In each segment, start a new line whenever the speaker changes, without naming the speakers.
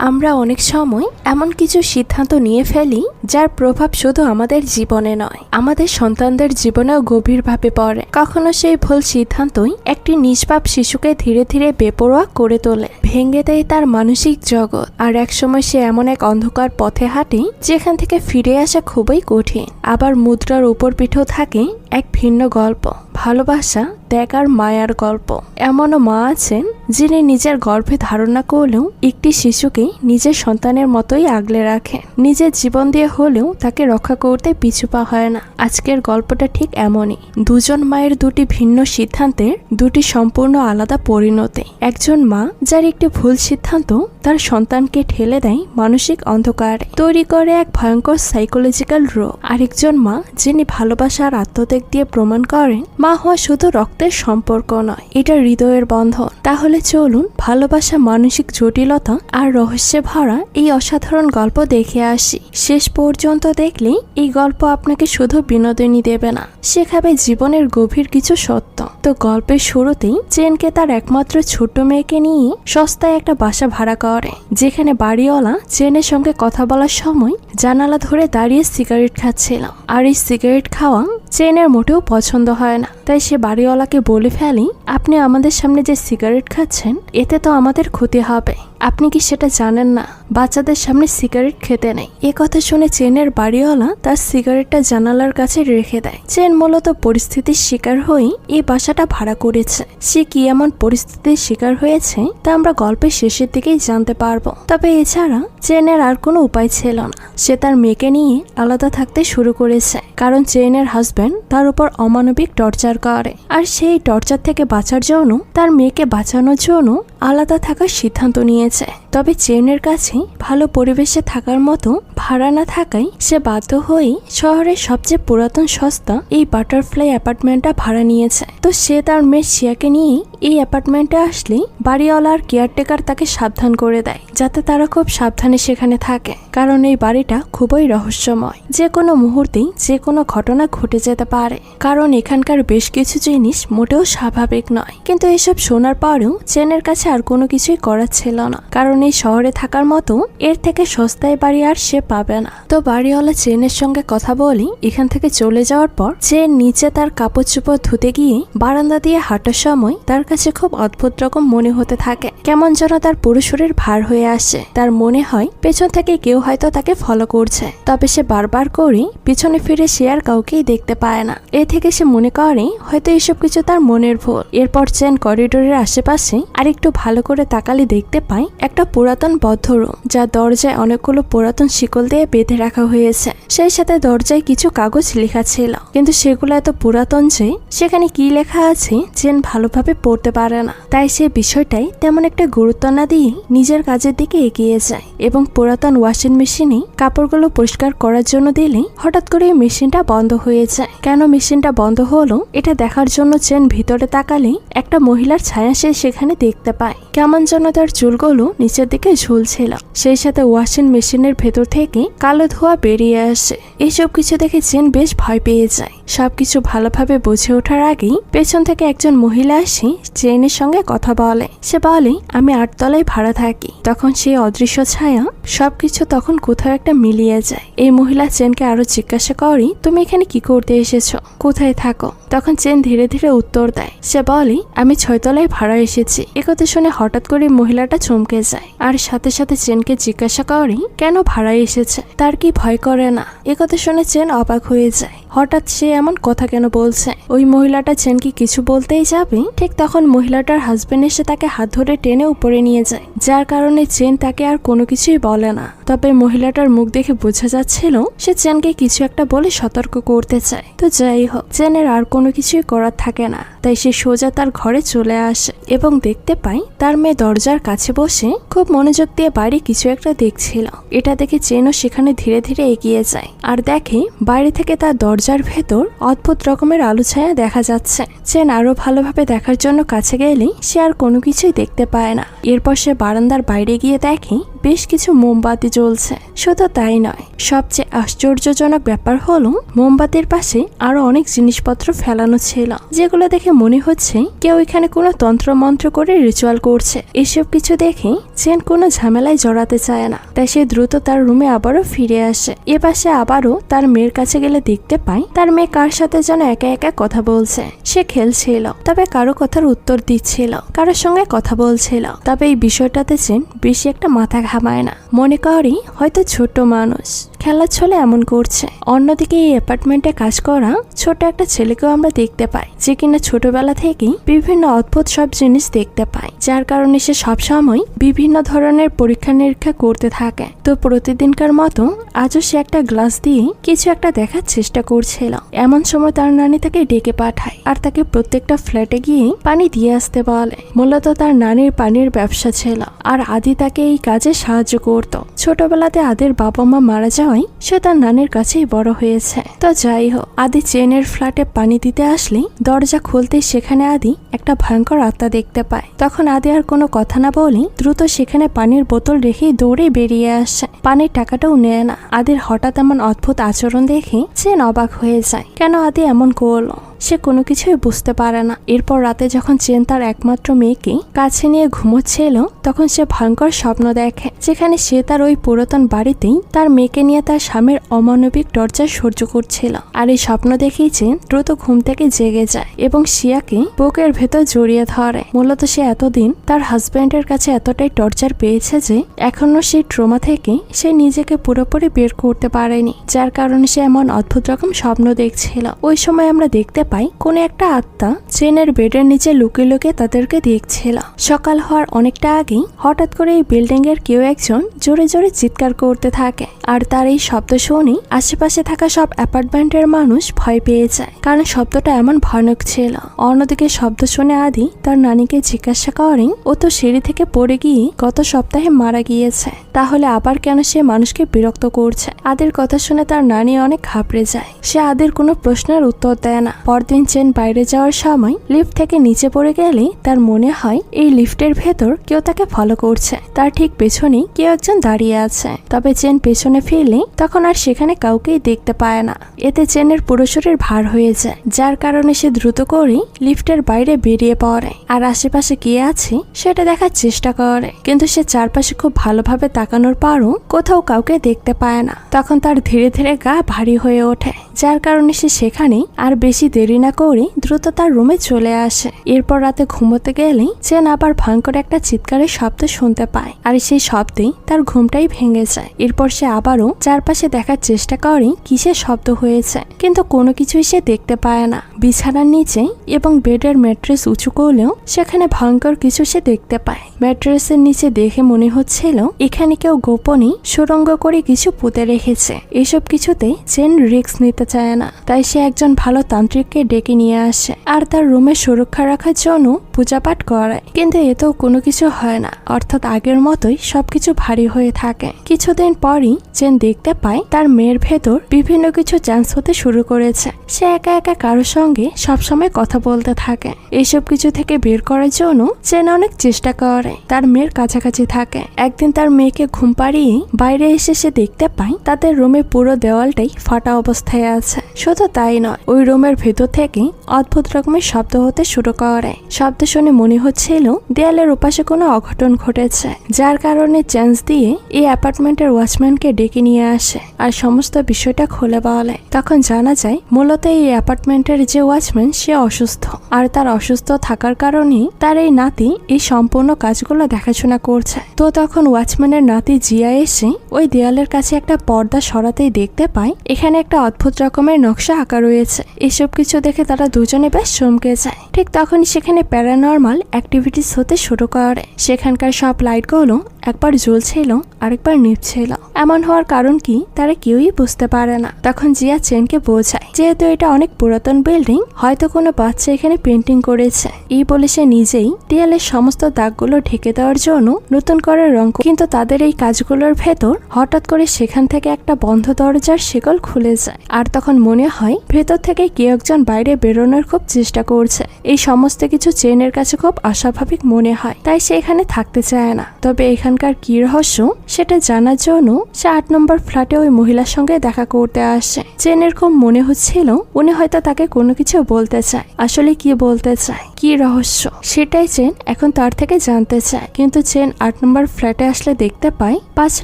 আমরা অনেক সময় এমন কিছু সিদ্ধান্ত নিয়ে ফেলি যার প্রভাব শুধু আমাদের জীবনে নয়, আমাদের সন্তানদের জীবনেও গভীরভাবে পড়ে। কখনো সেই ভুল সিদ্ধান্তই একটি নিষ্পাপ শিশুকে ধীরে ধীরে বেপরোয়া করে তোলে, ভেঙে দেয় তার মানসিক জগৎ। আর একসময় সে এমন এক অন্ধকার পথে হাঁটে যেখান থেকে ফিরে আসা খুবই কঠিন। আবার মুদ্রার উপর পিঠেও থাকে এক ভিন্ন গল্প, ভালোবাসা, ত্যাগ আর মায়ার গল্প। এমনও মা আছেন যিনি নিজের গর্ভে ধারণা করলেও একটি শিশুকে নিজের সন্তানের মতোই আগলে রাখেন। নিজের জীবন দিয়ে হলেও তাকে রক্ষা করতে পিছু পা হয় না। আজকের গল্পটা ঠিক এমনই, দুজন মায়ের দুটি ভিন্ন সিদ্ধান্তের দুটি সম্পূর্ণ আলাদা পরিণতি। একজন মা যার একটি ভুল সিদ্ধান্ত তার সন্তানকে ঠেলে দেয় মানসিক অন্ধকারে, তৈরি করে এক ভয়ঙ্কর সাইকোলজিক্যাল রোগ। আরেকজন মা যিনি ভালোবাসা আর আত্মত্যাগ দিয়ে প্রমাণ করেন মা হওয়া শুধু রক্তের সম্পর্ক নয়, এটা হৃদয়ের বন্ধন। তাহলে চলুন ভালোবাসা, মানসিক জটিলতা আর রহস্যে ভরা এই অসাধারণ গল্প দেখে আসি। শেষ পর্যন্ত দেখলে এই গল্প আপনাকে শুধু বিনোদনই দেবে না, শেখাবে জীবনের গভীর কিছু সত্য। তো গল্পের শুরুতেই চেনকে তার একমাত্র ছোট মেয়েকে নিয়ে সস্তায় একটা বাসা ভাড়া করে, যেখানে বাড়িওয়ালা চেনের সঙ্গে কথা বলার সময় জানালা ধরে দাঁড়িয়ে সিগারেট খাচ্ছিল। আর এই সিগারেট খাওয়া চেনের মোটেও পছন্দ হয় না, তাই সে বাড়িওয়ালাকে বলে ফেলে, আপনি আমাদের সামনে যে সিগারেট খাচ্ছেন এতে তো আমাদের ক্ষতি হবে, আপনি কি সেটা জানেন না? বাচ্চাদের সামনে সিগারেট খেতে নেই। এ কথা শুনে চেনের বাড়িওয়ালা তার সিগারেটটা জানালার কাছে রেখে দেয়। চেন মূলত পরিস্থিতির শিকার হয়ে এই বাসাটা ভাড়া করেছে। সে কি এমন পরিস্থিতির শিকার হয়েছে তা আমরা গল্পের শেষের দিকেই জানতে পারবো। তবে এছাড়া চেনের আর কোনো উপায় ছিল না, সে তার মেয়েকে নিয়ে আলাদা থাকতে শুরু করেছে, কারণ চেনের হাজবেন্ড তার উপর অমানবিক টর্চার করে। আর সেই টর্চার থেকে বাঁচার জন্য তার মেয়েকে বাঁচানোর জন্য আলাদা থাকার সিদ্ধান্ত নিয়েছে। তবে চেনের কাছে ভালো পরিবেশে থাকার মতো ভাড়া না থাকায় সে বাধ্য হয়ে শহরের সবচেয়ে পুরাতন সস্তা এই বাটারফ্লাই অ্যাপার্টমেন্টটা ভাড়া নিয়েছে। তো সে তার মেয়ে শিয়াকে নিয়ে এই অ্যাপার্টমেন্টে আসলে বাড়িওয়ালা আর কেয়ারটেকার তাকে সাবধান করে দেয় যাতে তারা খুব সাবধানে সেখানে থাকে, কারণ এই বাড়িটা খুবই রহস্যময়। যে কোনো মুহূর্তেই যে কোনো ঘটনা ঘটে যেতে পারে, কারণ এখানকার বেশ কিছু জিনিস মোটেও স্বাভাবিক নয়। কিন্তু এসব শোনার পরেও চেনের কাছে আর কোনো কিছুই করার ছিল না, কারণ এই শহরে থাকার মতো এর থেকে সস্তায় বাড়ি আর সে পাবে না। তো বাড়িওয়ালা চেনের সঙ্গে কথা বলি এখান থেকে চলে যাওয়ার পর চেন নিচে তার কাপড় চোপড় ধুতে গিয়ে বারান্দা দিয়ে হাঁটার সময় তার কাছে খুব অদ্ভুত রকম মনে হতে থাকে, কেমন যেন তার পুরো শরীর ভার হয়ে আসে। তার মনে হয় পেছন থেকে কেউ হয়তো তাকে ফলো করছে। তবে সে বারবার করে পিছনে ফিরে সে আর কাউকেই দেখতে পায় না। এ থেকে সে মনে করে হয়তো এসব কিছু তার মনের ভুল। এরপর চেন করিডোরের আশেপাশে আর একটু ভালো করে তাকালে দেখতে পায় একটা পুরাতন বদ্ধ রুম, যা দরজায় অনেকগুলো পুরাতন শিকল দিয়ে বেঁধে রাখা হয়েছে। সেই সাথে দরজায় কিছু কাগজ লেখা ছিল, কিন্তু সেগুলো এত পুরাতন যে সেখানে কি লেখা আছে চেন ভালোভাবে পড়তে পারে না। তাই সে বিষয়টাই তেমন একটা গুরুত্ব না দিয়ে নিজের কাজের দিকে এগিয়ে যায় এবং পুরাতন ওয়াশিং মেশিনে কাপড়গুলো পরিষ্কার করার জন্য দিলে হঠাৎ করে মেশিনটা বন্ধ হয়ে যায়। কেন মেশিনটা বন্ধ হলো এটা দেখার জন্য চেন ভিতরে তাকালে একটা মহিলার ছায়া সে সেখানে দেখতে পায়। কেমন যেন তার চুলগুলো নিচের দিকে ঝুলছিল, সেই সাথে ওয়াশিং মেশিনের ভেতর থেকে কালো ধোঁয়া বেরিয়ে আসে। এইসব কিছু দেখে চেন বেশ ভয় পেয়ে যায়। সবকিছু ভালোভাবে বুঝে ওঠার আগেই পেছন থেকে একজন মহিলা এসে চেনের সঙ্গে কথা বলে। সে বলে, আমি 8 তলায় ভাড়া থাকি। তখন সেই অদৃশ্য ছায়া সবকিছু তখন কোথাও একটা মিলিয়ে যায়। এই মহিলা চেনকে আরো জিজ্ঞাসা করে, তুমি এখানে কি করতে এসেছো, কোথায় থাকো? তখন চেন ধীরে ধীরে উত্তর দেয়। সে বলে, আমি 6 তলায় ভাড়া এসেছি। একথা শুনে হঠাৎ করে মহিলাটা চমকে যায় আর সাথে সাথে চেনকে জিজ্ঞাসা করে কেন ভাড়া এসেছে, তার কি ভয় করে না? একথা শুনে চেন অবাক হয়ে যায়, হঠাৎ সে এমন কথা কেন বলছে। ওই মহিলাটা চেনকে কিছু বলতেই যাবে, ঠিক তখন মহিলাটার হাজবেন্ড এসে তাকে হাত ধরে টেনে উপরে নিয়ে যায়, যার কারণে চেন তাকে আর কোনো কিছুই বলে না। তবে মহিলাটার মুখ দেখে বোঝা যাচ্ছিল সে চেনকে কিছু একটা বলে সতর্ক করতে চায়। তো যাই হোক, চেনের আর কোনো কিছুই করার থাকে না, তাই সে সোজা তার ঘরে চলে আসে এবং দেখতে পায় তার মেয়ে দরজার কাছে বসে খুব মনোযোগ দিয়ে বাইরে কিছু একটা দেখছিল। এটা দেখে চেনও সেখানে ধীরে ধীরে এগিয়ে যায় আর দেখে বাইরে থেকে তার দরজার ভেতর অদ্ভুত রকমের আলো ছায়া দেখা যাচ্ছে। চেন আরো ভালোভাবে দেখার জন্য কাছে গেলে সে আর কোনো কিছুই দেখতে পায় না। এরপর সে বারান্দার বাইরে গিয়ে দেখে বেশ কিছু মোমবাতি জ্বলছে। শুধু তাই নয়, সবচেয়ে আশ্চর্যজনক ব্যাপার হলো মোমবাতির পাশে আরো অনেক জিনিসপত্র ফেলানো ছিল, যেগুলো দেখে মনে হচ্ছে কেউ এখানে কোনো তন্ত্রমন্ত্র করে রিচুয়াল করছে। এসব কিছু দেখে চেন কোনো ঝামেলায় জড়াতে চায় না, তাই সে দ্রুত তার রুমে আবারও ফিরে আসে। এ পাশে আবারও তার মেয়ের কাছে গেলে দেখতে পায় তার মেয়ে কার সাথে যেন একা একা কথা বলছে। সে খেলছিল, তবে কারো কথার উত্তর দিচ্ছিল, কারোর সঙ্গে কথা বলছিল। তবে এই বিষয়টাতে চেন বেশি একটা মাথা ঘামায় না, মনে করি হয়তো ছোট মানুষ খেলার ছলে এমন করছে। অন্যদিকে এই অ্যাপার্টমেন্টে কাজ করা ছোট একটা ছেলেকেও আমরা দেখতে পাই, যে কিনা ছোটবেলা থেকেই বিভিন্ন অদ্ভুত সব জিনিস দেখতে পায়, যার কারণে সে সবসময় বিভিন্ন ধরনের পরীক্ষা নিরীক্ষা করতে থাকে। তো প্রতিদিনকার মতো আজও সে একটা গ্লাস দিয়ে কিছু একটা দেখার চেষ্টা করছিল। এমন সময় তার নানি তাকে ডেকে পাঠায় আর তাকে প্রত্যেকটা ফ্ল্যাটে গিয়ে পানি দিয়ে আসতে বলে। মূলত তার নানির পানির ব্যবসা ছিল, আর আদি তাকে এই কাজে সাহায্য করত। ছোটবেলাতে আদির বাবা মা মারা যাওয়ায় সে তার নানির কাছেই বড় হয়েছে। তো যাই হোক, আদি চেনের ফ্ল্যাটে পানি দিতে আসলেই দরজা খুলতেই সেখানে আদি একটা ভয়ঙ্কর আত্মা দেখতে পায়। তখন আদি আর কোনো কথা না বলেই দ্রুত সেখানে পানির বোতল রেখে দৌড়ে বেরিয়ে আসে। পানির টাকাটাও নেয় না। আদির হঠাৎ এমন অদ্ভুত আচরণ দেখে চেন অবাক হয়ে যায়। কেন আদি এমন করলো সে কোনো কিছুই বুঝতে পারে না। এরপর রাতে যখন চেন তার একমাত্র মেয়েকে কাছে নিয়ে ঘুমোচ্ছিল, তখন সে ভয়ঙ্কর স্বপ্ন দেখে, যেখানে সে তার ওই পুরাতন বাড়িতেই তার মেয়েকে নিয়ে তার স্বামীর অমানবিক টর্চার সহ্য করছিল। আর এই স্বপ্ন দেখেই চেন দ্রুত ঘুম থেকে জেগে যায় এবং শিয়াকে বুকের ভেতর জড়িয়ে ধরে। মূলত সে এতদিন তার হাজব্যান্ডের কাছে এতটাই টর্চার পেয়েছে যে এখনো সেই ট্রমা থেকে সে নিজেকে পুরোপুরি বের করতে পারেনি, যার কারণে সে এমন অদ্ভুত রকম স্বপ্ন দেখছিল। ওই সময় আমরা দেখতে পাই কোন একটা আত্মা চেনের বেডের নিচে লুকিয়ে লুকিয়ে তাদেরকে দেখছিল। সকাল হওয়ার অনেকটা আগেই হঠাৎ করে এই বিল্ডিং এর কেউ একজন জোরে জোরে চিৎকার করতে থাকে, আর তার এই শব্দ শুনে আশেপাশে থাকা সব অ্যাপার্টমেন্টের মানুষ ভয় পেয়ে যায়, কারণ শব্দটা এমন ভয়ানক ছিল। অন্যদিকে শব্দ শুনে আদি তার নানিকে জিজ্ঞাসা করে, ও তো সিঁড়ি থেকে পড়ে গিয়ে গত সপ্তাহে মারা গিয়েছে, তাহলে আবার কেন সে মানুষকে বিরক্ত করছে? আদির কথা শুনে তার নানি অনেক ঘাবড়ে যায়। সে আদির কোনো প্রশ্নের উত্তর দেয় না। পরদিন চেন বাইরে যাওয়ার সময় লিফট থেকে নিচে পড়ে গেলে তার মনে হয় এই লিফটের ভেতর কেউ তাকে ফলো করছে। তার ঠিক পেছনেই কেউ একজন দাঁড়িয়ে আছে। তবে চেন পেছনে ফিরলে তখন আর সেখানে কাউকেই দেখতে পায় না। এতে চেনের পুরো শরীর ভার হয়ে যায়, যার কারণে সে দ্রুত করে লিফটের বাইরে বেরিয়ে পড়ে আর আশেপাশে কে আছে সেটা দেখার চেষ্টা করে। কিন্তু সে চারপাশে খুব ভালোভাবে তাকানোর পরও কোথাও কাউকে দেখতে পায় না। তখন তার ধীরে ধীরে গা ভারী হয়ে ওঠে, যার কারণে সে সেখানে আর বেশি দেরি না করে দ্রুত তার রুমে চলে আসে। এরপর রাতে ঘুমোতে গেলে চেন আবার ভয়ঙ্কর একটা চিৎকারের শব্দ শুনতে পায়, আর সেই শব্দেই তার ঘুমটাই ভেঙে যায়। এরপর সে আবারও চারপাশে দেখার চেষ্টা করে কিসের শব্দ হয়েছে, কিন্তু কোনো কিছুই সে দেখতে পায় না। বিছানার নিচে এবং বেডের ম্যাট্রেস উঁচু করলেও সেখানে ভয়ঙ্কর কিছু সে দেখতে পায়। ম্যাট্রেসের নিচে দেখে মনে হচ্ছিল এখানে কেউ গোপনে সুরঙ্গ করে কিছু পুঁতে রেখেছে। এসব কিছুতে চেন রিস্ক নিতে চায় না, তাই সে একজন ভালো তান্ত্রিককে ডেকে নিয়ে আসে আর তার রুমে সুরক্ষা রাখার জন্য পূজা পাঠ করায়। কিন্তু এতেও কোনো কিছু হয় না, অর্থাৎ আগের মতোই সবকিছু ভারী হয়ে থাকে। কিছুদিন পরই চেন দেখতে পায় তার মেয়ের ভেতর বিভিন্ন কিছু চান্স হতে শুরু করেছে। সে একা একা কারোর সঙ্গে সবসময় কথা বলতে থাকে। এইসব কিছু থেকে বের করার জন্য চেন অনেক চেষ্টা করে, তার মেয়ের কাছাকাছি থাকে। একদিন তার মেয়েকে ঘুম পাড়িয়ে বাইরে এসে সে দেখতে পায় তাদের রুমে পুরো দেওয়ালটাই ফাটা অবস্থায় আছে। শুধু তাই নয়, ওই রুমের ভেতর থেকে অদ্ভুত রকমের শব্দ হতে শুরু করে। শব্দ শুনে মনে হচ্ছিল দেয়ালের ওপাশে কোনো অঘটন ঘটেছে, যার কারণে চান্স দিয়ে এই অ্যাপার্টমেন্টের ওয়াচম্যানকে ডেকে নিয়ে আসে আর সমস্ত বিষয়টা খুলে বলে। তখন জানা যায় মূলত এই অ্যাপার্টমেন্টের যে ওয়াচম্যান সে অসুস্থ, আর তার অসুস্থ থাকার কারণে তার এই নাতি এই সম্পূর্ণ কাজগুলো দেখাশোনা করছে। তো তখন ওয়াচম্যানের নাতি জিয়া এসে ওই দেয়ালের কাছে একটা পর্দা সরাতেই দেখতে পায় এখানে একটা অদ্ভুত রকমের নকশা আঁকা রয়েছে। এসব কিছু দেখে তারা দুজনে বেশ চমকে যায়। ঠিক তখনই সেখানে প্যারানর্মাল অ্যাক্টিভিটিস হতে শুরু করে। সেখানকার সব লাইটগুলো একবার জ্বলছিল আরেকবার নিভছিল। এমন হওয়ার কারণ কি তারা কেউই বুঝতে পারে না। তখন জিয়া চেনকে বোঝায় যেহেতু এটা অনেক পুরাতন বিল্ডিং, হয়তো কোনো বাচ্চা এখানে পেন্টিং করেছে। এই বলে সে নিজেই দেয়ালের সমস্ত দাগগুলো ঢেকে দেওয়ার জন্য নতুন করে রং। কিন্তু তাদের এই কাজগুলোর ভেতর হঠাৎ করে সেখান থেকে একটা বন্ধ দরজার শিকল খুলে যায়, আর তখন মনে হয় ভেতর থেকে কেউ একজন বাইরে বেরোনোর খুব চেষ্টা করছে। এই সমস্ত কিছু চেনের কাছে খুব অস্বাভাবিক মনে হয়, তাই সে এখানে থাকতে চায় না। তবে এখানকার কি রহস্য সেটা জানার জন্য সে 8 নম্বর ফ্ল্যাটে ওই মহিলার সঙ্গে দেখা করতে আসে। চেনের খুব মনে হচ্ছিল উনি হয়তো তাকে কোনো কিছু বলতে চায়। আসলে কি বলতে চায়, কি রহস্য, সেটাই চেন এখন তার থেকে জানতে চায়। কিন্তু চেন 8 নম্বর ফ্ল্যাটে আসলে দেখতে পায় 5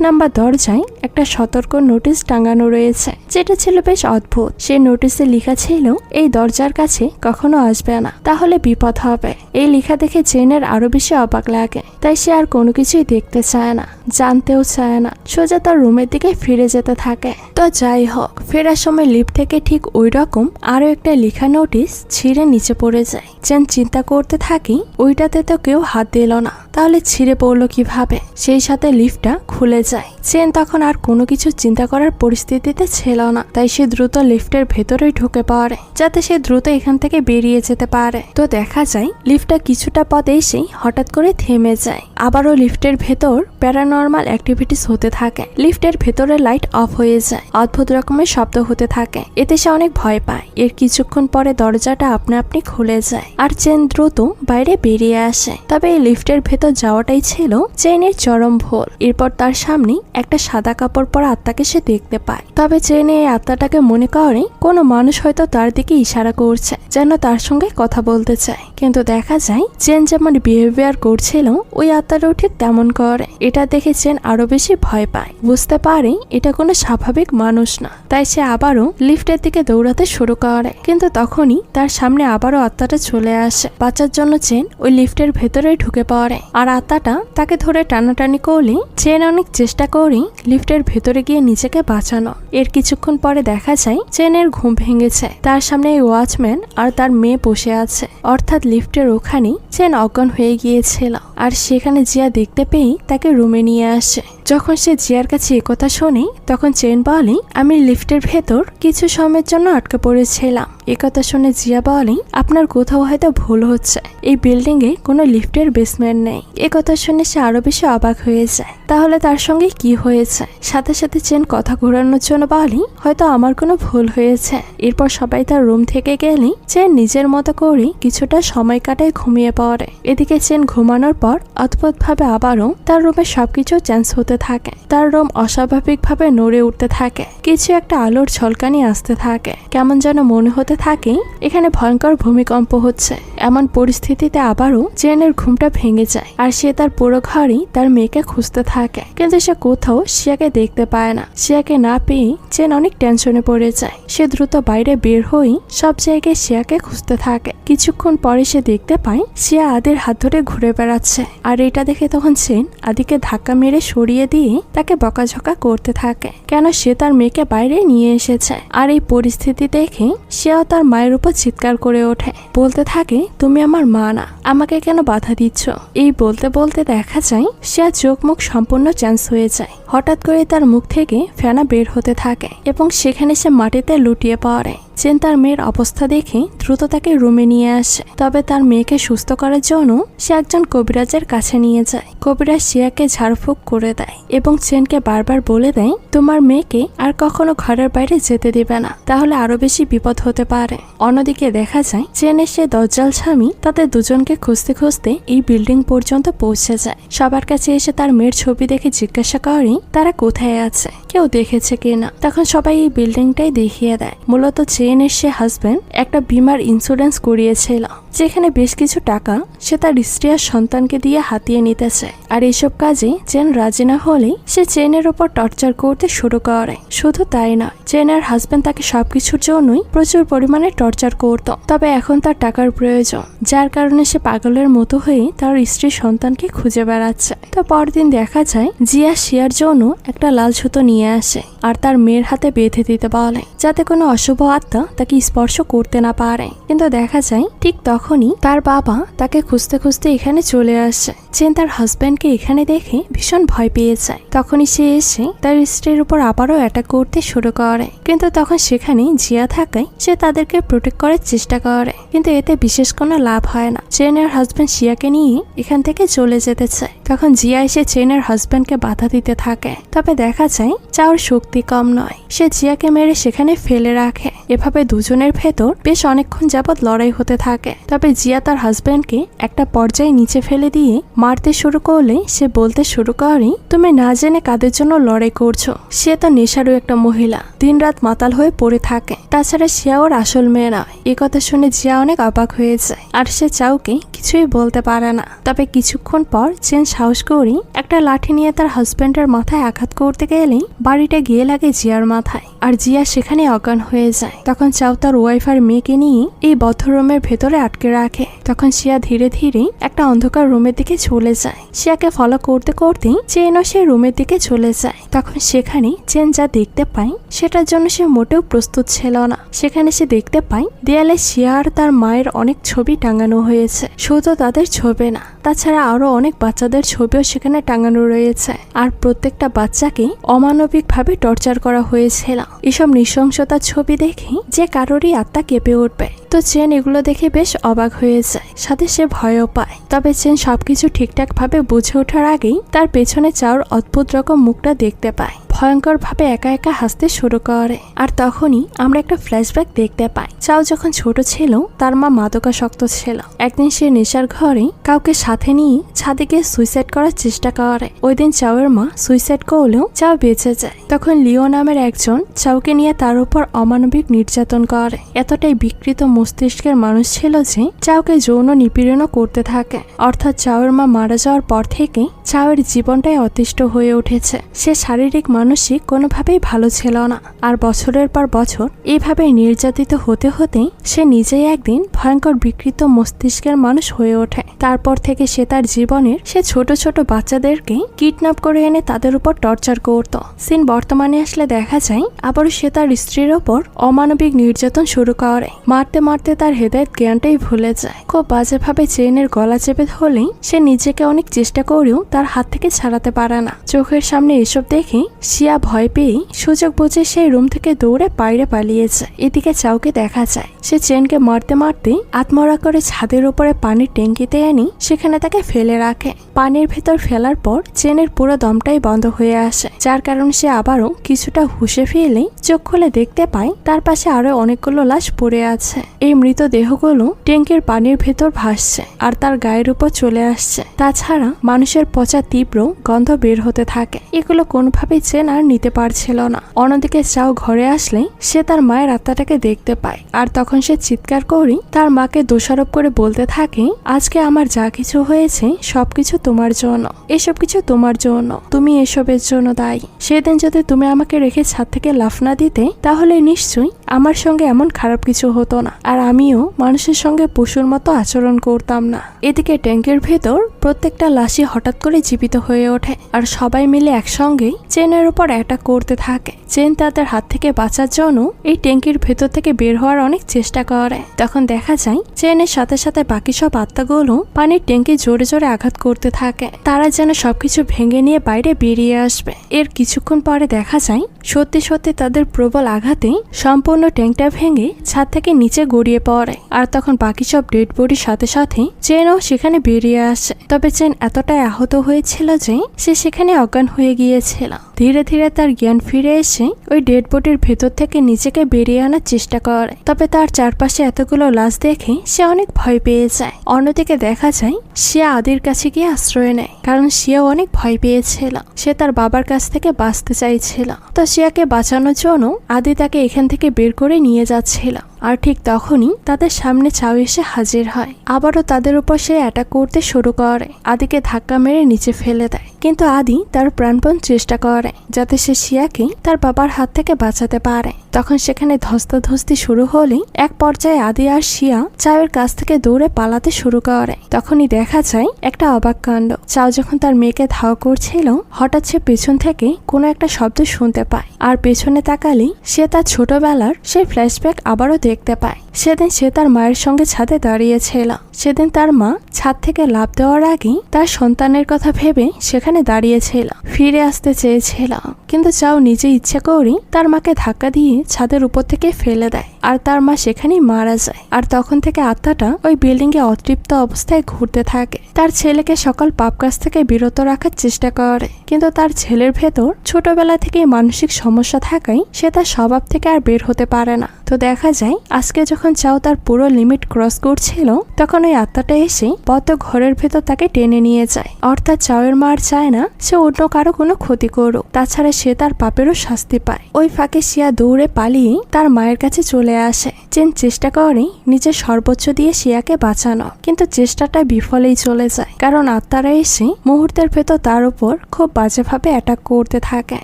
নম্বর দরজায় একটা সতর্ক নোটিশ টাঙানো রয়েছে, যেটা ছিল বেশ অদ্ভুত। সেই নোটিশে লেখা ছিল এই দরজার কাছে কখনো আসবে না, তাহলে বিপদ হবে। এই লেখা দেখে চেনের আরো বেশি অবাক লাগে, তাই সে আর কোনো কিছুই দেখতে চায় না, জানতেও চায় না, সোজা তার রুমের দিকে ফিরে যেতে থাকে। তো যাই হোক, ফেরার সময় লিফট থেকে ঠিক ওই রকম আরো একটা লেখা নোটিশ ছিঁড়ে নিচে পড়ে যায়। চেন চিন্তা করতে থাকি ওইটাতে তো কেউ হাত দিল না, তাহলে ছিঁড়ে পড়লো কিভাবে। সেই সাথে লিফটটা খুলে যায়। চেন তখন আর কোনো কিছু চিন্তা করার পরিস্থিতিতে ছিল না, তাই সে দ্রুত লিফটের ভেতরেই ঢুকে পড়ে, যাতে সে দ্রুত এখান থেকে বেরিয়ে যেতে পারে। তো দেখা যায় লিফটটা কিছুটা পথে এসেই হঠাৎ করে থেমে যায়। আবারও লিফটের ভেতর প্যারানর্মাল অ্যাক্টিভিটিস হতে থাকে। লিফটের ভেতরে লাইট অফ হয়ে যায়, অদ্ভুত রকমের শব্দ হতে থাকে। এতে সে অনেক ভয় পায়। এর কিছুক্ষণ পরে দরজাটা আপনা আপনি খুলে যায় আর চেন দ্রুত বাইরে বেরিয়ে আসে। তবে এই লিফটের ভেতর যাওয়াটাই ছিল চেনের চরম ভুল। এরপর তার সামনে একটা সাদা কাপড় পরা আত্মাকে সে দেখতে পায়। তবে চেন এই আত্মাটাকে মনে করে কোনো মানুষ হয়তো তার দিকে ইশারা করছে, যেন তার সঙ্গে কথা বলতে চায়। কিন্তু দেখা যায় চেন যেমন বিহেভিয়ার করছিল ওই আত্মাটাও ঠিক তেমন করে। এটা দেখে চেন আরো বেশি ভয় পায়, বুঝতে পারে এটা কোনো স্বাভাবিক মানুষ না। তাই সে আবারও লিফটের দিকে দৌড়াতে শুরু করে, কিন্তু তখনই তার সামনে আবারও আত্মাটা চলে আসে। বাঁচার জন্য চেন ওই লিফটের ভেতরে ঢুকে পড়ে আর আত্মাটা তাকে ধরে টানাটানি করলে চেন অনেক চেষ্টা করে লিফটের ভেতরে গিয়ে নিজেকে বাঁচানো। এর কিছুক্ষণ পরে দেখা যায় চেনের ঘুম ভেঙেছে। তার সামনে এই ওয়াচম্যান আর তার মেয়ে বসে আছে, অর্থাৎ লিফটের ওখানে চেন অজ্ঞান হয়ে গিয়েছিল। আর সেখানে জিয়া দেখতে পেয়ে তাকে রুমে নিয়ে আসে। যখন সে জিয়ার কাছে একথা শোনে তখন চেন বলে, আমি লিফটের ভেতর কিছু সময়ের জন্য আটকে পড়েছিলাম। একথা শুনে জিয়া বলে, আপনার কোথাও হয়তো ভুল হচ্ছে, এই বিল্ডিং এ কোনো লিফটের বেসমেন্ট নেই। একথা শুনে সে আরো বেশি অবাক হয়ে যায়। তাহলে তার সঙ্গে কি হয়েছে? সাথে সাথে চেন কথা ঘোরানোর জন্য বলে, হয়তো আমার কোনো ভুল হয়েছে। এরপর সবাই তার রুম থেকে গেলে চেন নিজের মতো করে কিছুটা সময় কাটায় ঘুমিয়ে পড়ে। এদিকে চেন ঘুমানোর পর অদ্ভুত ভাবে আবারও তার রুমে সবকিছু চেঞ্জ হতে থাকে। তার রুম অস্বাভাবিক ভাবে নড়ে উঠতে থাকে, কিছু একটা আলোর ঝলকানি আসতে থাকে। কেমন যেন মনে হতে থাকে এখানে ভয়ঙ্কর ভূমিকম্প হচ্ছে। এমন পরিস্থিতিতে আবারও চেনের ঘুমটা ভেঙে যায় আর সে তার পুরো ঘরেই তার মেয়েকে খুঁজতে থাকে, কিন্তু সে কোথাও শিয়াকে দেখতে পায় না। শিয়াকে না পেয়ে চেন অনেক টেনশনে পড়ে যায়। সে দ্রুত বাইরে বের হয়ে সব জায়গায় শিয়াকে খুঁজতে থাকে। কিছুক্ষণ পরে সে দেখতে পায় শিয়া আদির হাত ধরে ঘুরে বেড়াচ্ছে, আর এটা দেখে তখন চেন আদিকে ধাক্কা মেরে সরিয়ে দিয়ে তাকে বকাঝকা করতে থাকে, কেন সে তার মেয়েকে বাইরে নিয়ে এসেছে। আর এই পরিস্থিতি দেখে শিয়া তার মায়ের উপর চিৎকার করে ওঠে, বলতে থাকে, তুমি আমার মা না, আমাকে কেন বাধা দিচ্ছ? এই বলতে বলতে দেখা যায় শিয়া চোখ মুখ সম্পূর্ণ চেঞ্জ হয়ে যায়। হঠাৎ করে তার মুখ থেকে ফেনা বের হতে থাকে এবং সেখানে সে মাটিতে লুটিয়ে পড়ে। চেন তার মেয়ের অবস্থা দেখে দ্রুত তাকে রুমে নিয়ে আসে। তবে তার মেয়েকে সুস্থ করার জন্য সে একজন কবিরাজের কাছে নিয়ে যায়। কবিরাজ শিয়াকে ঝাড়ফুঁক করে দেয় এবং চেনকে বারবার বলে দেয়, তোমার মেয়েকে আর কখনো ঘরের বাইরে যেতে দিবে না, তাহলে আরো বেশি বিপদ হতে পারে। অন্যদিকে দেখা যায় চেনের সে দজ্জাল স্বামী তাদের দুজনকে খুঁজতে খুঁজতে এই বিল্ডিং পর্যন্ত পৌঁছে যায়। সবার কাছে এসে তার মেয়ের ছবি দেখে জিজ্ঞাসা করে তারা কোথায় আছে, কেউ দেখেছে কিনা। তখন সবাই এই বিল্ডিংটাই দেখিয়ে দেয়। মূলত চেনের সে হাজবেন্ড একটা বীমার ইন্স্যুরেন্স করিয়েছিল, যেখানে বেশ কিছু টাকা সে তার স্ত্রী আর সন্তানকে দিয়ে হাতিয়ে নিতেছে। আর এইসব কাজে চেন রাজি না হলে সে চেনের উপর টর্চার করতে শুরু করে। শুধু তাই নয়, চেনের হাজবেন্ড তাকে সবকিছুর জন্যই প্রচুর পরিমাণে টর্চার করত। তবে এখন তার টাকার প্রয়োজন, যার কারণে সে পাগলের মতো হয়ে তার স্ত্রী সন্তানকে খুঁজে বেড়াচ্ছে। তো পরদিন দেখা যায় জিয়া শিয়ার জন্য একটা লাল সুতো নিয়ে আসে আর তার মেয়ের হাতে বেঁধে দিতে বলে, যাতে কোনো অশুভ আত্মা তাকে স্পর্শ করতে না পারে। কিন্তু দেখা যায় ঠিক তখনই তার বাবা তাকে খুঁজতে খুঁজতে এখানে চলে আসে। চেন তার হাজবেন্ডকে এখানে দেখে ভীষণ ভয় পেয়ে যায়। তখনই সে এসে তার স্ত্রীর উপর আবারও অ্যাটাক করতে শুরু করে, কিন্তু তখন সেখানে জিয়া থাকায় সে তাদেরকে প্রোটেক্ট করার চেষ্টা করে, কিন্তু এতে বিশেষ কোনো লাভ হয় না। চেনের হাজবেন্ড শিয়াকে নিয়ে এখান থেকে চলে যেতে চায়। তখন জিয়া এসে চেনের হাজবেন্ডকে বাধা দিতে থাকে। তবে দেখা যায় চাওয়ার শক্তি কম নয়, সে জিয়াকে মেরে সেখানে ফেলে রাখে। এভাবে দুজনের ভেতর বেশ অনেকক্ষণ যাবৎ লড়াই হতে থাকে। তবে তবে জিয়া তার হাজব্যান্ডকে একটা পর্যায়ে নিচে ফেলে দিয়ে মারতে শুরু করলে সে বলতে শুরু করে, তুমি না জেনে কাদের জন্য লড়াই করছো? সে তো নেশারও একটা মহিলা, দিনরাত মাতাল হয়ে পড়ে থাকে। তাছাড়া শিয়া ওর আসল মেয়ে নয়। এ কথা শুনে জিয়া অনেক অবাক হয়ে যায় আর সে চাউকে কিছুই বলতে পারে না। তবে কিছুক্ষণ পর চেন সাহস করে একটা লাঠি নিয়ে তার হাজব্যান্ডের মাথায় আঘাত করতে গেলেই বাড়িটা গিয়ে লাগে জিয়ার মাথায় আর জিয়া সেখানে অজ্ঞান হয়ে যায়। তখন চাউ তার ওয়াইফ আর মেয়েকে নিয়ে এই বদ্ধ রুমের ভেতরে আটকে রাখে। তখন শিয়া ধীরে ধীরে একটা অন্ধকার রুমের দিকে চলে যায়। শিয়াকে ফলো করতে করতে চেনও সেই রুমের দিকে চলে যায়। তখন সেখানে চেন যা দেখতে পায় সেটার জন্য সে মোটেও প্রস্তুত ছিল না। সেখানে সে দেখতে পায় দেয়ালে শিয়া আর তার মায়ের অনেক ছবি টাঙানো হয়েছে। শুধু তাদের ছবি না, তাছাড়া আরো অনেক বাচ্চাদের ছবিও সেখানে টাঙানো রয়েছে আর প্রত্যেকটা বাচ্চাকে অমানবিকভাবে টর্চার করা হয়েছিল। এসব নৃশংসতার ছবি দেখে যে কারোরই আত্মা কেঁপে উঠবে। তো চেন এগুলো দেখে বেশ অবাক হয়ে যায়, সাথে সে ভয়ও পায়। তবে চেন সবকিছু ঠিকঠাক ভাবে বুঝে ওঠার আগেই তার পেছনে চাওর অদ্ভুত রকম মুখটা দেখতে পায়। ভয়ঙ্কর ভাবে একা একা হাসতে শুরু করে আর তখনই আমরা একটা ফ্ল্যাশব্যাক দেখতে পাই। চাও যখন ছোট ছিল তার মা মাদকাসক্ত ছিল। একদিন সে নেশার ঘরে কাউকে সাথে নিয়ে ছাদে গিয়ে সুইসাইড করার চেষ্টা করে। ওই দিন চাওয়ের মা সুইসাইড করলেও চাও বেঁচে যায়। তখন লিও নামের একজন চাউকে নিয়ে তার উপর অমানবিক নির্যাতন করে। এতটাই বিকৃত মস্তিষ্কের মানুষ ছিল যে চাওকে যৌন নিপীড়নও করতে থাকে। অর্থাৎ চাওয়ের মা মারা যাওয়ার পর থেকে চাওয়ের জীবনটাই অতিষ্ঠ হয়ে উঠেছে। সে শারীরিক মানসিক কোনোভাবেই ভালো ছিল না আর বছরের পর বছর এইভাবে নির্যাতিত হতে হতে সে নিজেই একদিন ভয়ঙ্কর বিকৃত মস্তিষ্কের মানুষ হয়ে ওঠে। তারপর থেকে সে তার জীবনের সে ছোট ছোট বাচ্চাদেরকে কিডন্যাপ করে এনে তাদের উপর টর্চার করত। সিন বর্তমানে আসলে দেখা যায় আবারও সে তার স্ত্রীর ওপর অমানবিক নির্যাতন শুরু করে। মারতে মারতে তার হেদায়েত জ্ঞানটাই ভুলে যায়। খুব বাজেভাবে চেনের গলা চেপে ধরলেই সে নিজেকে অনেক চেষ্টা করেও তার হাত থেকে ছাড়াতে পারে না। চোখের সামনে এসব দেখে শিয়া ভয় পেয়ে সুযোগ বুঝে সেই রুম থেকে দৌড়ে বাইরে পালিয়ে যায়। এদিকে চাউকে দেখা যায় সে চেনকে মারতে মারতে আত্মহত্যা করে ছাদের উপরে পানির ট্যাঙ্কিতে এনে সেখানে তাকে ফেলে রাখে। পানির ভেতর ফেলার পর চেনের পুরো দমটাই বন্ধ হয়ে আসে, যার কারণে সে আবারও কিছুটা হুঁশে ফিরলে চোখ খুলে দেখতে পায় তার পাশে আরো অনেকগুলো লাশ পড়ে আছে। এই মৃতদেহগুলো ট্যাঙ্কির পানির ভেতর ভাসছে আর তার গায়ের উপর চলে আসছে। তাছাড়া মানুষের পচা তীব্র গন্ধ বের হতে থাকে। এগুলো কোনোভাবেই চেন আর নিতে পারছিল না। অন্যদিকে চাও ঘরে আসলে সে তার মায়ের আত্মাটাকে দেখতে পায় আর তখন সে চিৎকার করে তার মাকে দোষারোপ করে বলতে থাকে, আজকে আমার যা কিছু হয়েছে সবকিছু তোমার জন্য, এসব কিছু তোমার জন্য, তুমি এসবের জন্য দায়ী। সেদিন যদি তুমি আমাকে রেখে ছাদ থেকে লাফ না দিতে তাহলে নিশ্চয়ই আমার সঙ্গে এমন খারাপ কিছু হতো না আর আমিও মানুষের সঙ্গে পশুর মতো আচরণ করতাম না। এদিকে ট্যাঙ্কের ভেতর প্রত্যেকটা লাশই হঠাৎ করে জীবিত হয়ে ওঠে আর সবাই মিলে একসঙ্গেই চেনের উপর অ্যাটাক করতে থাকে। চেন তাদের হাত থেকে বাঁচার জন্য এই ট্যাঙ্কির ভেতর থেকে বের হওয়ার অনেক চেষ্টা করে। তখন দেখা যায় চেনের সাথে সাথে বাকি সব আত্মাগুলো পানির ট্যাঙ্কি জোরে জোরে আঘাত করতে থাকে। তারা যেন সবকিছু ভেঙে নিয়ে বাইরে বেরিয়ে আসবে। এর কিছুক্ষণ পরে দেখা যায় সত্যি সত্যি তাদের প্রবল আঘাতে সম্পূর্ণ ট্যাঙ্কটা ভেঙে ছাদ থেকে নিচে গড়িয়ে পড়ে আর তখন বাকি সব ডেড বডির সাথে সাথে চেনও সেখানে বেরিয়ে আসে। তবে চেন এতটাই আহত হয়েছিল যে সে সেখানে অজ্ঞান হয়ে গিয়েছিল। ধীরে ধীরে তার জ্ঞান ফিরে এসে ওই ডেড বডির ভেতর থেকে নিজেকে বেরিয়ে আনার চেষ্টা করে। তবে তার চারপাশে এতগুলো লাশ দেখে সে অনেক ভয় পেয়ে যায়। অন্যদিকে দেখা যায় শিয়া আদির কাছে গিয়ে আশ্রয় নেয়, কারণ শিয়াও অনেক ভয় পেয়েছিল। সে তার বাবার কাছ থেকে বাঁচতে চাইছিল। তো শিয়াকে বাঁচানোর জন্য আদি তাকে এখান থেকে বের করে নিয়ে যাচ্ছিল। আর ঠিক তখনই তাদের সামনে চাও এসে হাজির হয়। আবারও তাদের উপর সে অ্যাটাক করতে শুরু করে। আদিকে ধাক্কা মেরে নিচে ফেলে দেয়, কিন্তু আদি তার প্রাণপণ চেষ্টা করে যাতে সে শিয়াকে তার বাবার হাত থেকে বাঁচাতে পারে। তখন সেখানে ধস্তাধস্তি শুরু হলেই এক পর্যায়ে আদি আর শিয়া চাওয়ের কাছ থেকে দৌড়ে পালাতে শুরু করে। তখনই দেখা যায় একটা অবাক কাণ্ড। চাও যখন তার মেয়েকে ধাওয়া করছিল হঠাৎ সে পেছন থেকে কোনো একটা শব্দ শুনতে পায় আর পেছনে তাকালেই সে তার ছোটবেলার সেই ফ্ল্যাশব্যাক আবারও দেখতে পায়। সেদিন সে তার মায়ের সঙ্গে ছাদে দাঁড়িয়েছিল। সেদিন তার মা ছাদ থেকে লাফ দেওয়ার আগেই তার সন্তানের কথা ভেবে সেখানে দাঁড়িয়েছিল, ফিরে আসতে চেয়েছিল, কিন্তু চাও নিজে ইচ্ছে করে তার মাকে ধাক্কা দিয়ে ছাদের উপর থেকে ফেলে দেয় আর তার মা সেখানেই মারা যায়। আর তখন থেকে আত্মাটা ওই বিল্ডিং এ অতৃপ্ত অবস্থায় ঘুরতে থাকে। তার ছেলেকে সকল পাপ কাজ থেকে বিরত রাখার চেষ্টা করে, কিন্তু তার ছেলের ভেতর ছোটবেলা থেকেই মানসিক সমস্যা থাকায় সে তার স্বভাব থেকে আর বের হতে পারে না। তো দেখা যায় আজকে যখন চাও তার পুরো লিমিট ক্রস করছিল, তখন ওই আত্মাটা এসে বদ্ধ ঘরের ভেতর তাকে টেনে নিয়ে যায়। অর্থাৎ চাওয়ের মা আর চায় না সে অন্য কারো কোনো ক্ষতি করুক, তাছাড়া সে তার পাপেরও শাস্তি পায়। ওই ফাঁকে শিয়া দৌড়ে পালিয়ে তার মায়ের কাছে চলে আসে। চেন চেষ্টা করে নিজের সর্বোচ্চ দিয়ে শিয়াকে বাঁচানো, কিন্তু চেষ্টাটা বিফলেই চলে যায়, কারণ আত্মারা এসে মুহূর্তের ভেতর তার উপর খুব বাজেভাবে অ্যাটাক করতে থাকে,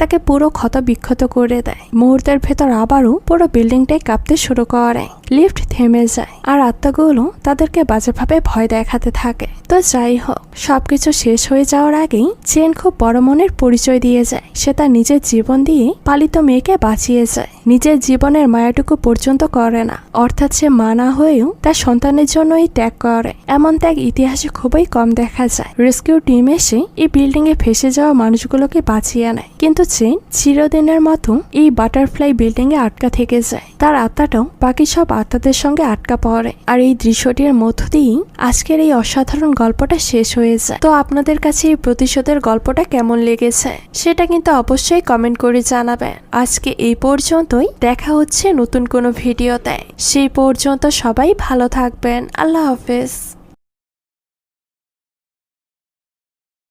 তাকে পুরো ক্ষত বিক্ষত করে দেয়। মুহূর্তের ভেতর আবারও পুরো বিল্ডিংটাই কাঁপতে শুরু করে। লিফট থেমে যায় আর আত্মাগুলো তাদেরকে বাজেভাবে ভয় দেখাতে থাকে। তো যাই হোক, সবকিছু শেষ হয়ে যাওয়ার আগেই চেন খুব বড় মনের পরিচয় দিয়ে যায়। সে তার নিজের জীবন দিয়ে পালিত মেয়েকে বাঁচিয়ে যায়, নিজের জীবনের মায়াটুকু পর্যন্ত করে না। অর্থাৎ সে মা না হয়েও তার সন্তানের জন্যই ত্যাগ করে। এমন ত্যাগ ইতিহাসে খুবই কম দেখা যায়। রেস্কিউ টিম এসে এই বিল্ডিং এ ফেসে যাওয়া মানুষগুলোকে বাঁচিয়ে নেয়, কিন্তু চেন চিরদিনের মতো এই বাটারফ্লাই বিল্ডিং এ আটকা থেকে যায়। তার আত্মাটাও বাকি সব আত্মাদের সঙ্গে আটকা পড়ে। আর এই দৃশ্যটির মধ্য দিয়েই আজকের এই অসাধারণ গল্পটা শেষ হয়ে যায়। তো আপনাদের কাছে এই প্রতিশোধের গল্পটা কেমন লেগেছে সেটা কিন্তু অবশ্যই কমেন্ট করে জানাবেন। আজকে এই পর্যন্তই, দেখা হচ্ছে নতুন কোনো ভিডিওতে। সেই পর্যন্ত সবাই ভালো থাকবেন। আল্লাহ হাফেজ।